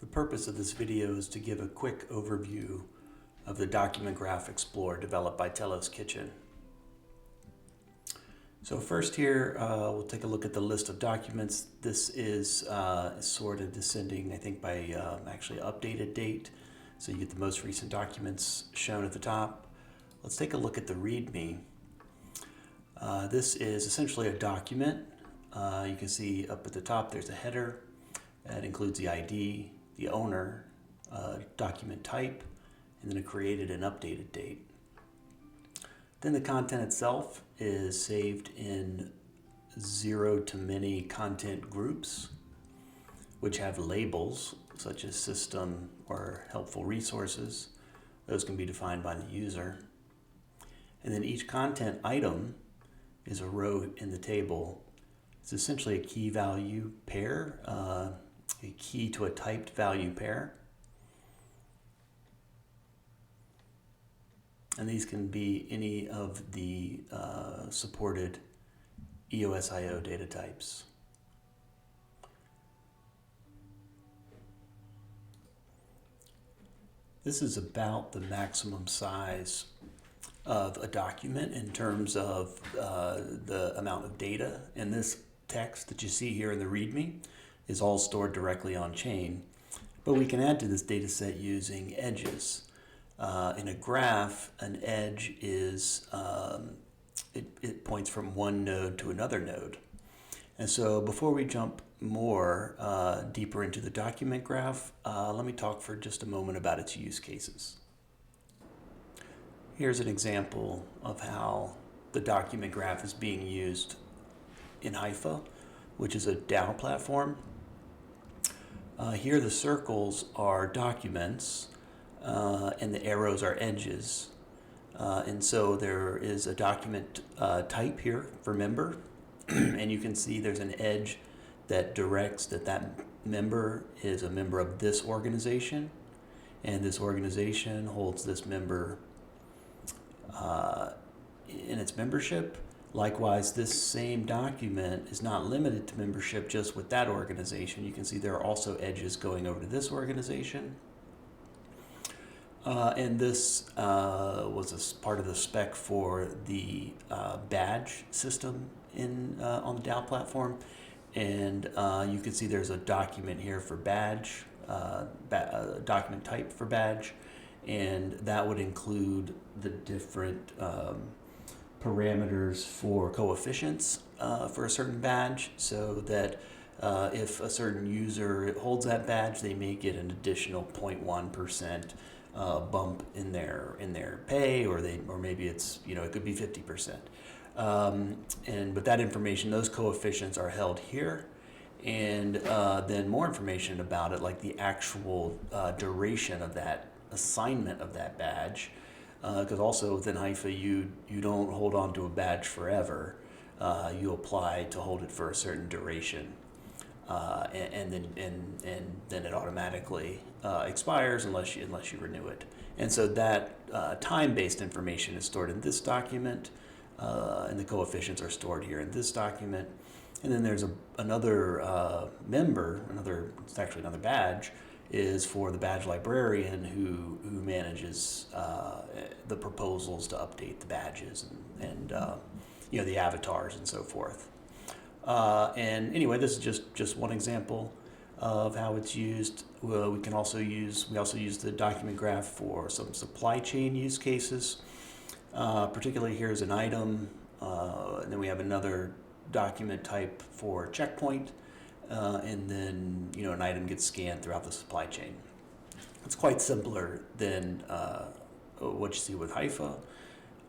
The purpose of this video is to give a quick overview of the Document Graph Explorer developed by Telos Kitchen. So first here, we'll take a look at the list of documents. This is sort of descending, I think, by actually updated date. So you get the most recent documents shown at the top. Let's take a look at the README. This is essentially a document. You can see up at the top there's a header. That includes the ID, the owner, document type, and then a created and updated date. Then the content itself is saved in 0 to many content groups, which have labels such as system or helpful resources. Those can be defined by the user. And then each content item is a row in the table. It's essentially a key value pair, a key to a typed value pair. And these can be any of the supported EOSIO data types. This is about the maximum size of a document in terms of the amount of data. And this text that you see here in the README is all stored directly on chain. But we can add to this data set using edges. In a graph, an edge is, it points from one node to another node. And so before we jump more deeper into the document graph, let me talk for just a moment about its use cases. Here's an example of how the document graph is being used in Haifa, which is a DAO platform. Here the circles are documents and the arrows are edges. And so there is a document type here for member, and you can see there's an edge that directs that member is a member of this organization, and this organization holds this member in its membership. Likewise, this same document is not limited to membership just with that organization. You can see there are also edges going over to this organization. And this was a part of the spec for the badge system on the DAO platform. And you can see there's a document here for badge, document type for badge, and that would include the different parameters for coefficients for a certain badge, so that if a certain user holds that badge, they may get an additional 0.1% bump in their pay, or maybe it's, it could be 50%. But that information, those coefficients are held here, and then more information about it, like the actual duration of that assignment of that badge, because also within Haifa you don't hold on to a badge forever. You apply to hold it for a certain duration, and then it automatically expires unless you renew it. And so that time-based information is stored in this document, and the coefficients are stored here in this document. And then there's another member, it's actually another badge, is for the badge librarian who manages the proposals to update the badges and the avatars and so forth. And anyway, this is just one example of how it's used. Well, we also use the document graph for some supply chain use cases. Particularly here's an item, and then we have another document type for checkpoint, and then an item gets scanned throughout the supply chain. It's quite simpler than what you see with Haifa,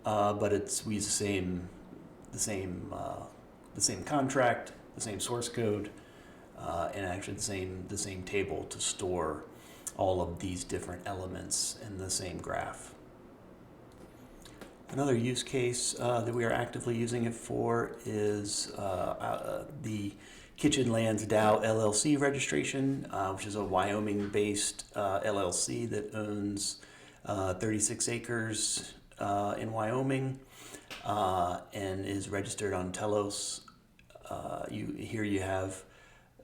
but we use the same contract, the same source code, and actually the same table to store all of these different elements in the same graph. Another use case that we are actively using it for is the Kitchen Lands LLC registration, which is a Wyoming-based LLC that owns 36 acres in Wyoming and is registered on Telos. Here you have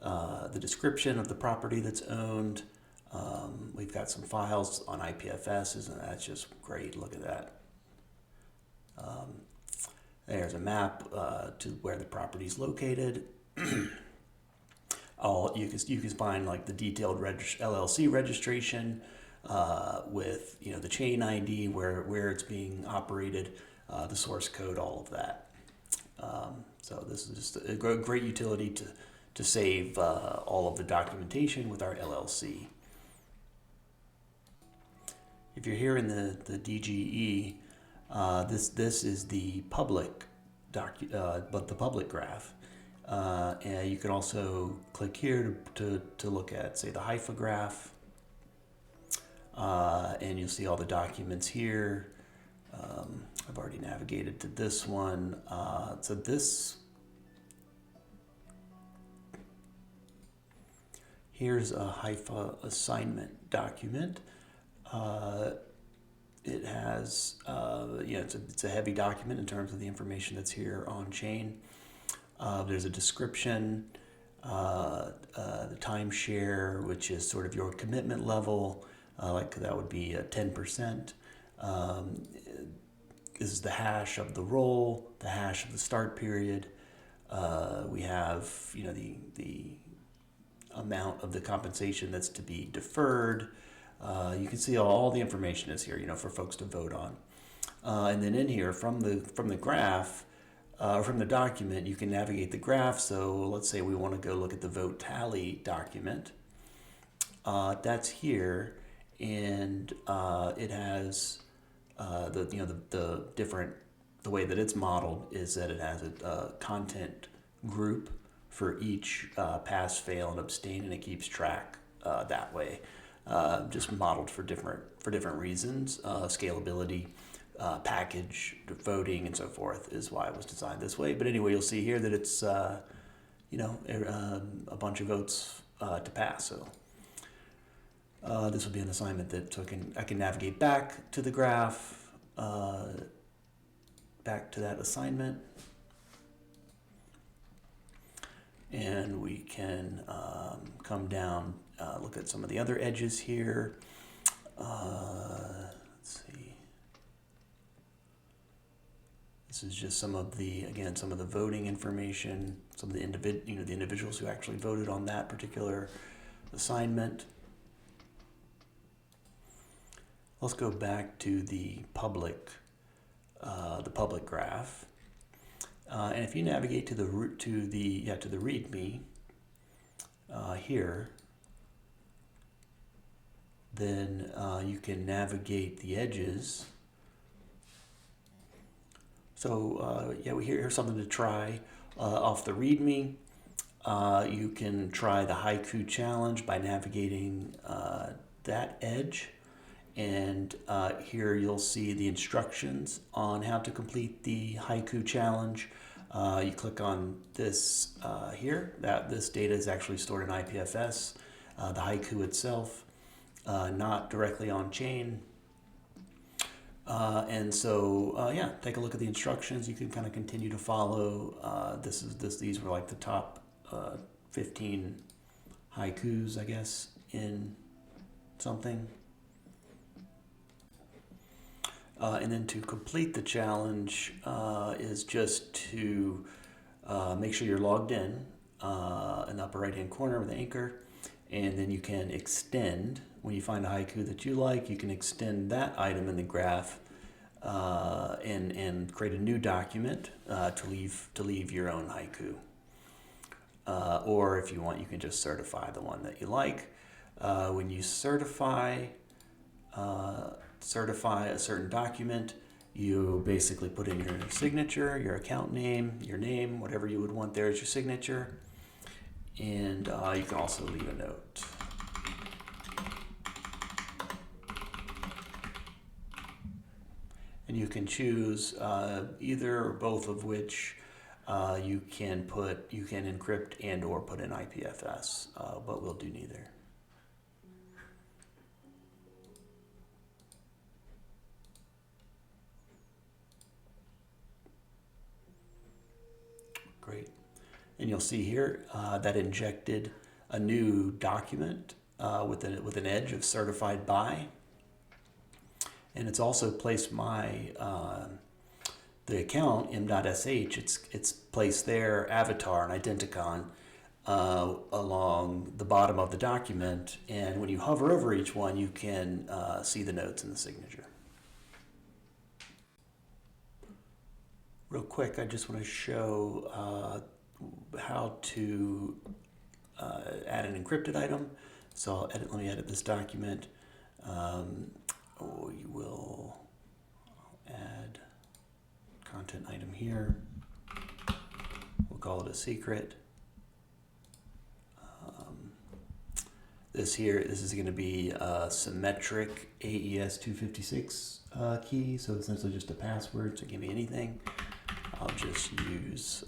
the description of the property that's owned, We've got some files on IPFS, and that's just great. Look at that. There's a map to where the property is located. You can find like the detailed LLC registration with the chain ID, where it's being operated, the source code, all of that. So this is just a great utility to save all of the documentation with our LLC. If you're here in the DGE, this is the public but the public graph. And you can also click here to look at, say, the HIFA graph. And you'll see all the documents here. I've already navigated to this one. So here's a HIFA assignment document. It has, it's a heavy document in terms of the information that's here on chain. There's a description, the timeshare, which is sort of your commitment level, like that would be 10%. This is the hash of the role, the hash of the start period. We have, the amount of the compensation that's to be deferred. You can see all the information is here, for folks to vote on. And then in here, from the graph, from the document, you can navigate the graph. So let's say we want to go look at the vote tally document. That's here, and it has the way that it's modeled is that it has a content group for each pass, fail, and abstain, and it keeps track that way. Just modeled for different reasons, scalability, package, voting, and so forth is why it was designed this way. But anyway, you'll see here that it's a bunch of votes to pass. So this will be an assignment that I can navigate back to the graph, back to that assignment, and we can come down, look at some of the other edges here. Let's see. This is just some of the voting information, some of the individuals who actually voted on that particular assignment. Let's go back to the public graph, and if you navigate to the README here, then you can navigate the edges. So here's something to try off the README. You can try the haiku challenge by navigating that edge. And here you'll see the instructions on how to complete the haiku challenge. You click on this here. This data is actually stored in IPFS. The haiku itself, not directly on chain. And so take a look at the instructions. You can kind of continue to follow. These were like the top 15 haikus, I guess, in something. And then to complete the challenge is just to make sure you're logged in the upper right hand corner with the anchor, and then you can extend. When you find a haiku that you like, you can extend that item in the graph and create a new document to leave your own haiku. Or if you want, you can just certify the one that you like. When you certify a certain document, you basically put in your signature, your account name, your name, whatever you would want there as your signature, and you can also leave a note. And you can choose either or both of which you can encrypt and or put in IPFS, but we'll do neither. Great. And you'll see here that injected a new document with an edge of certified by. And it's also placed my the account m.sh. It's placed their avatar and identicon along the bottom of the document, and when you hover over each one, you can see the notes and the signature. Real quick, I just want to show how to add an encrypted item. So let me edit this document. You will add content item here. We'll call it a secret. This is going to be a symmetric AES 256 key, so essentially just a password, so give me anything. I'll just use